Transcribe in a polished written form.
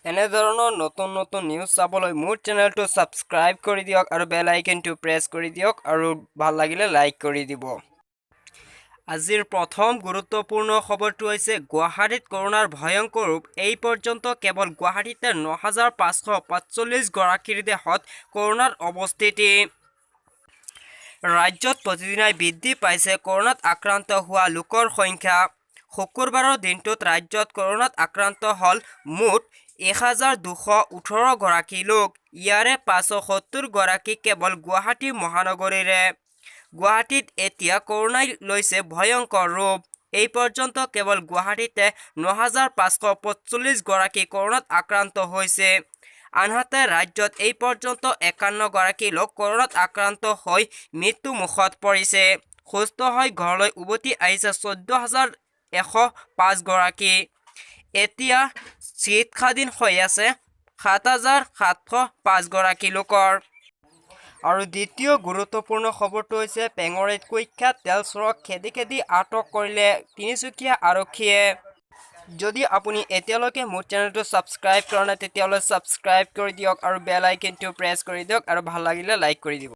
এনে ধৰণৰ নতুন নতুন নিউজ চাবলৈ মোৰ চেনেলটো সাবস্ক্ৰাইব কৰি দিয়ক আৰু বেল আইকনটো প্ৰেছ কৰি দিয়ক আৰু ভাল লাগিলে লাইক কৰি দিব। আজিৰ প্ৰথম গুৰুত্বপূৰ্ণ খবৰটো হৈছে গুৱাহাটীত কৰোনাৰ ভয়ংকৰ ৰূপ। এই পৰ্যন্ত কেৱল গুৱাহাটীতে ৯,৫৪৫ গৰাকীৰ দেহত কৰোনাৰ অৱস্থিতি। ৰাজ্যত প্ৰতিদিনাই বৃদ্ধি পাইছে কৰোনাত আক্ৰান্ত হোৱা লোকৰ সংখ্যা। শুকুৰবাৰৰ দিনটোত ৰাজ্যত কৰোনাত আক্ৰান্ত হ'ল মুঠ ১,২১৮ গৰাকী লোক। ইয়াৰে ৫৭০ গৰাকী কেৱল গুৱাহাটী মহানগৰীৰে। গুৱাহাটীত এতিয়া কৰোনাই লৈছে ভয়ংকৰ ৰূপ। এই পৰ্যন্ত কেৱল গুৱাহাটীতে ৯,৫৪৫ গৰাকী কৰোনাত আক্ৰান্ত হৈছে। আনহাতে ৰাজ্যত এই পৰ্যন্ত ৫১ গৰাকী লোক কৰোনাত আক্ৰান্ত হৈ মৃত্যুমুখত পৰিছে। সুস্থ হৈ ঘৰলৈ উভতি আহিছে ১৪,১০৫ গৰাকী। এতিয়া চিকিৎসাধীন হৈ আছে ৭,৭০৫ গৰাকী লোকৰ। আৰু দ্বিতীয় গুৰুত্বপূৰ্ণ খবৰটো হৈছে পেঙৰাইত কুখ্যাত তেল চোৰক খেদি খেদি আটক কৰিলে তিনিচুকীয়া আৰক্ষীয়ে। যদি আপুনি এতিয়ালৈকে মোৰ চেনেলটো সাবস্ক্ৰাইব কৰা নাই তেতিয়াহ'লে সাবস্ক্ৰাইব কৰি দিয়ক আৰু বেল আইকনটো প্ৰেছ কৰি দিয়ক আৰু ভাল লাগিলে লাইক কৰি দিব।